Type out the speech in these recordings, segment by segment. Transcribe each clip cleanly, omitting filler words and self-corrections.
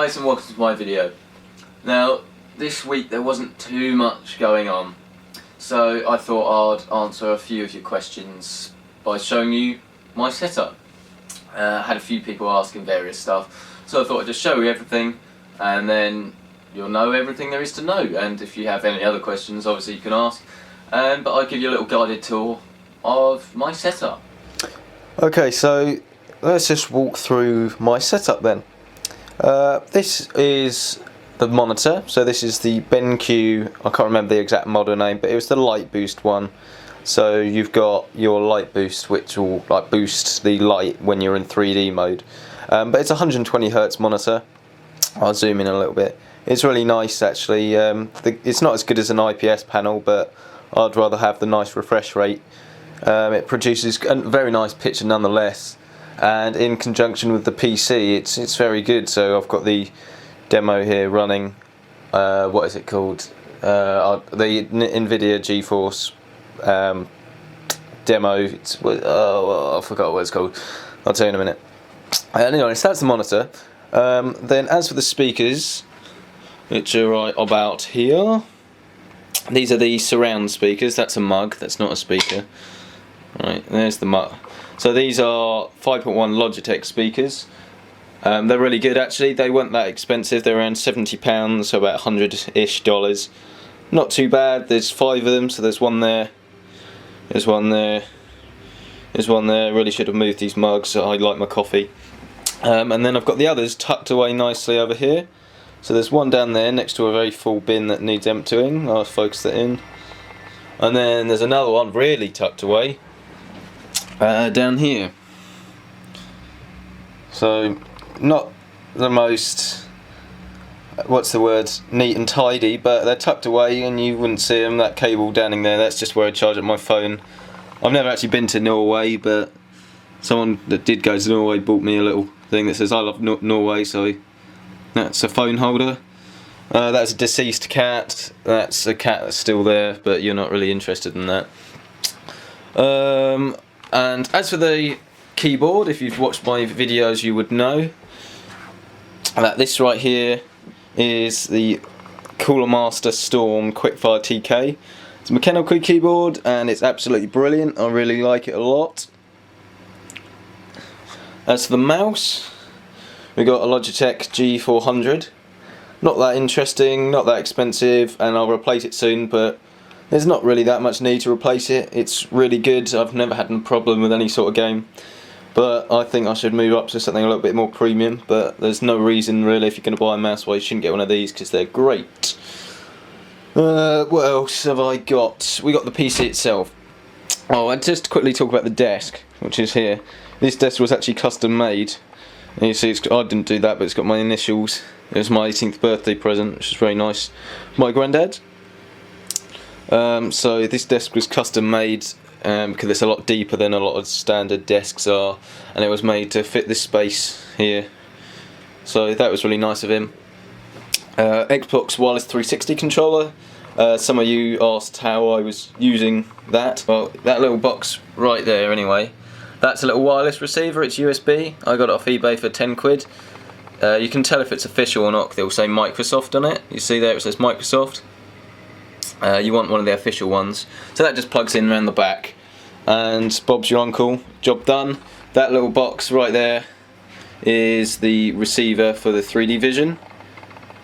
guys, and welcome to my video. Now, this week there wasn't too much going on, so I thought I'd answer a few of your questions by showing you my setup. I had a few people asking various stuff, so I thought I'd just show you everything, and then you'll know everything there is to know. And if you have any other questions, obviously you can ask. But I'll give you a little guided tour of my setup. Okay, so let's just walk through my setup then. This is the monitor, so this is the BenQ, I can't remember the exact model name, but it was the light boost one. So you've got your light boost, which will like boost the light when you're in 3D mode. But it's a 120Hz monitor. I'll zoom in a little bit. It's really nice actually. It's not as good as an IPS panel, but I'd rather have the nice refresh rate. It produces a very nice picture nonetheless, and in conjunction with the PC it's very good. So I've got the demo here running, what is it called, the NVIDIA GeForce demo. I forgot what it's called, I'll tell you in a minute. Anyway, so that's the monitor. Then as for the speakers, which are right about here, these are the surround speakers. That's a mug, that's not a speaker. Right, there's the mug. So these are 5.1 Logitech speakers. They're really good actually. They weren't that expensive. They're around £70, so about $100-ish. Not too bad. There's 5 of them, so there's one there. There's one there. There's one there. Really should have moved these mugs. I like my coffee. And then I've got the others tucked away nicely over here. So there's one down there next to a very full bin that needs emptying. I'll focus that in. And then there's another one really tucked away down here. So not the most, what's the word, neat and tidy, but they're tucked away and you wouldn't see them. That cable down in there, that's just where I charge up my phone. I've never actually been to Norway, but someone that did go to Norway bought me a little thing that says I love Norway, so that's a phone holder. That's a deceased cat. That's a cat that's still there, but you're not really interested in that. And as for the keyboard, if you've watched my videos you would know that this right here is the Cooler Master Storm Quickfire TK. It's a mechanical keyboard and it's absolutely brilliant. I really like it a lot. As for the mouse, we got a Logitech G400. Not that interesting, not that expensive, and I'll replace it soon, but there's not really that much need to replace it. It's really good. I've never had a problem with any sort of game, but I think I should move up to something a little bit more premium. But there's no reason really, if you're going to buy a mouse, why you shouldn't get one of these, because they're great. What else have I got? We got the PC itself. Oh, and just quickly talk about the desk, which is here. This desk was actually custom made. And you see, I didn't do that, but it's got my initials. It was my 18th birthday present, which is very nice. My granddad. So this desk was custom made because it's a lot deeper than a lot of standard desks are, and it was made to fit this space here. So that was really nice of him. Xbox Wireless 360 controller. Some of you asked how I was using that. Well, that little box right there anyway. That's a little wireless receiver, it's USB. I got it off eBay for 10 quid. You can tell if it's official or not, they'll say Microsoft on it. You see there it says Microsoft. You want one of the official ones. So that just plugs in around the back. And Bob's your uncle, job done. That little box right there is the receiver for the 3D vision.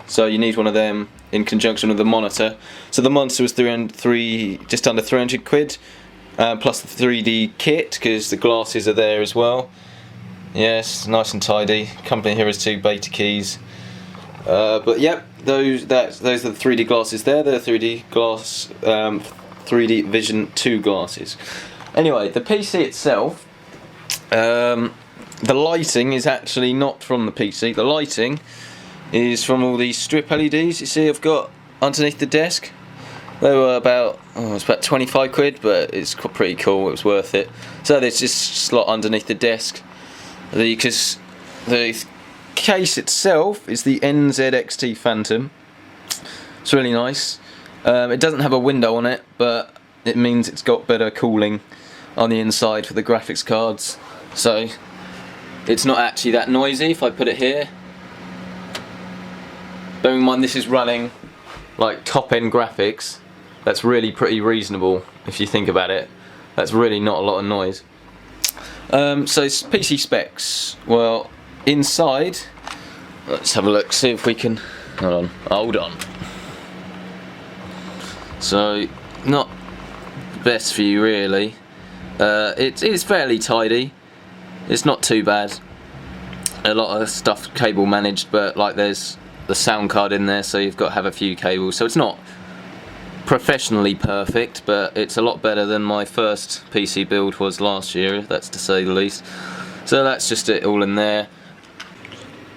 So you need one of them in conjunction with the monitor. So the monitor was just under 300 quid. Plus the 3D kit, because the glasses are there as well. Yes, nice and tidy. Company here has 2 beta keys. But yep, those are the 3D glasses there. They're 3D glass, 3D Vision 2 glasses. Anyway, the PC itself, the lighting is actually not from the PC. The lighting is from all these strip LEDs you see I've got underneath the desk. They were about, it's about 25 quid, but it's pretty cool, it was worth it. So there's just slot underneath the desk. Because the case itself is the NZXT Phantom. It's really nice. It doesn't have a window on it, but it means it's got better cooling on the inside for the graphics cards. So it's not actually that noisy if I put it here. Bearing in mind this is running like top end graphics, that's really pretty reasonable if you think about it. That's really not a lot of noise. So it's PC specs. Well, inside, let's have a look, see if we can, hold on. So, not the best for you really. It is fairly tidy, it's not too bad. A lot of stuff cable managed, but like there's the sound card in there, so you've got to have a few cables, so it's not professionally perfect, but it's a lot better than my first PC build was last year, that's to say the least. So that's just it all in there.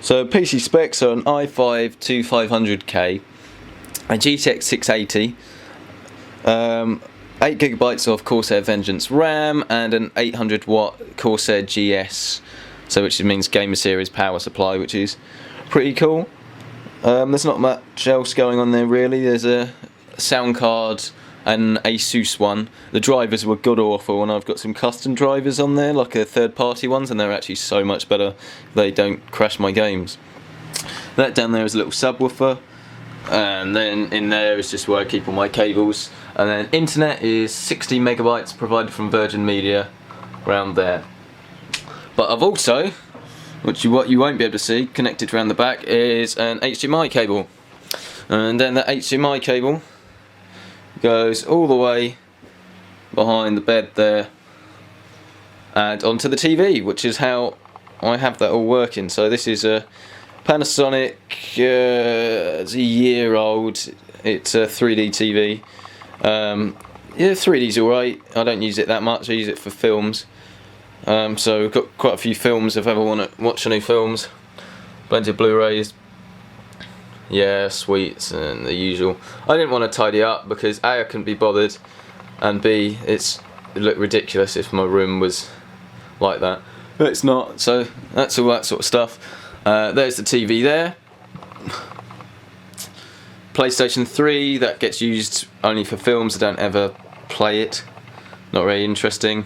So PC specs are an i5-2500K, a GTX 680, 8 gigabytes of Corsair Vengeance RAM, and an 800 watt Corsair GS, so which means Gamer Series power supply, which is pretty cool. There's not much else going on there really. There's a sound card and ASUS one. The drivers were god awful, and I've got some custom drivers on there, like third party ones, and they're actually so much better. They don't crash my games. That down there is a little subwoofer, and then in there is just where I keep all my cables, and then internet is 60 megabytes provided from Virgin Media around there. But I've also, what you won't be able to see, connected around the back is an HDMI cable, and then that HDMI cable goes all the way behind the bed there and onto the TV, which is how I have that all working. So this is a Panasonic, it's a year old, it's a 3D TV. Yeah, 3D's alright, I don't use it that much, I use it for films. So we've got quite a few films if I ever want to watch any films. Plenty of Blu-rays. Yeah, sweets and the usual. I didn't want to tidy up because A, I couldn't be bothered, and B, it looked ridiculous if my room was like that. But it's not, so that's all that sort of stuff. There's the TV there. PlayStation 3, that gets used only for films, I don't ever play it. Not very interesting.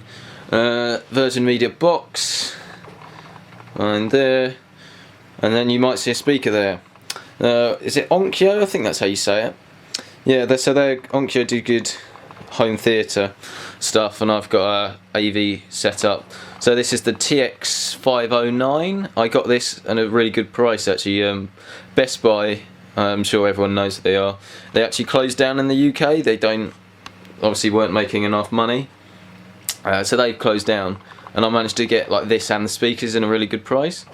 Virgin Media box, and there, and then you might see a speaker there. Is it Onkyo? I think that's how you say it. Yeah, Onkyo do good home theatre stuff, and I've got a AV set up. So this is the TX509. I got this at a really good price actually. Best Buy, I'm sure everyone knows that they are. They actually closed down in the UK. They obviously weren't making enough money. So they've closed down, and I managed to get like this and the speakers in a really good price.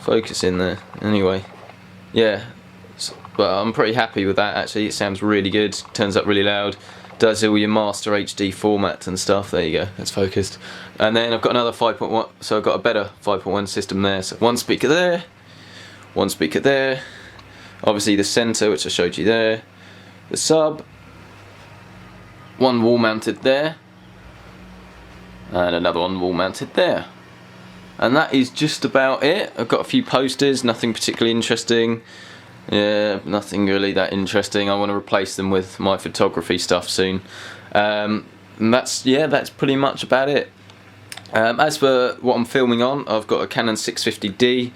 Focus in there. Anyway, yeah, but I'm pretty happy with that actually. It sounds really good, turns up really loud, does all your master HD format and stuff. There you go, that's focused. And then I've got another 5.1, so I've got a better 5.1 system there. So one speaker there, one speaker there, obviously the centre which I showed you there, the sub, one wall mounted there, and another one wall mounted there, and that is just about it. I've got a few posters, nothing particularly interesting. Yeah, nothing really that interesting. I want to replace them with my photography stuff soon. And that's pretty much about it. As for what I'm filming on, I've got a Canon 650D,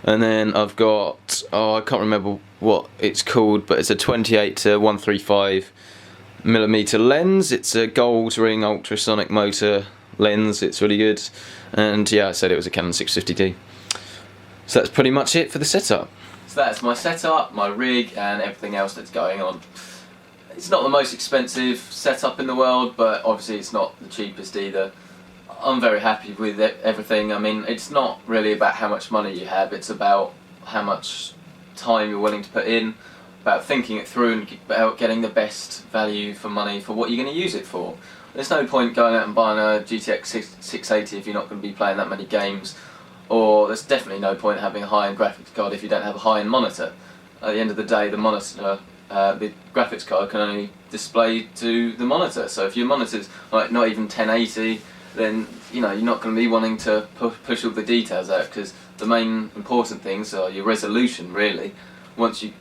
and then I've got, I can't remember what it's called, but it's a 28 to 135mm lens. It's a gold ring ultrasonic motor lens, it's really good, and yeah, I said it was a Canon 650D. So that's pretty much it for the setup. So that's my setup, my rig, and everything else that's going on. It's not the most expensive setup in the world, but obviously it's not the cheapest either. I'm very happy with everything. I mean, it's not really about how much money you have, it's about how much time you're willing to put in, about thinking it through, and about getting the best value for money for what you're going to use it for. There's no point going out and buying a GTX 680 if you're not going to be playing that many games, or there's definitely no point having a high-end graphics card if you don't have a high-end monitor. At the end of the day, the monitor, the graphics card can only display to the monitor, so if your monitor's like not even 1080, then you know you're not going to be wanting to push all the details out, because the main important things are your resolution really. Once you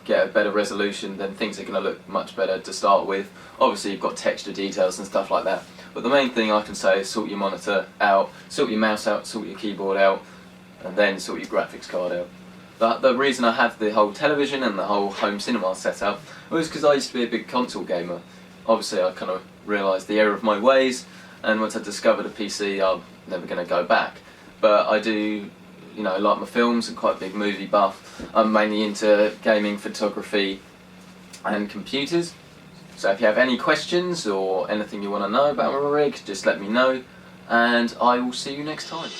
get a better resolution, then things are going to look much better to start with. Obviously you've got texture details and stuff like that, but the main thing I can say is sort your monitor out, sort your mouse out, sort your keyboard out, and then sort your graphics card out. the reason I have the whole television and the whole home cinema set up was because I used to be a big console gamer. Obviously I kind of realised the error of my ways, and once I discovered a PC I'm never going to go back. But I do, you know, like my films and quite a big movie buff. I'm mainly into gaming, photography and computers. So if you have any questions or anything you want to know about my rig, just let me know, and I will see you next time.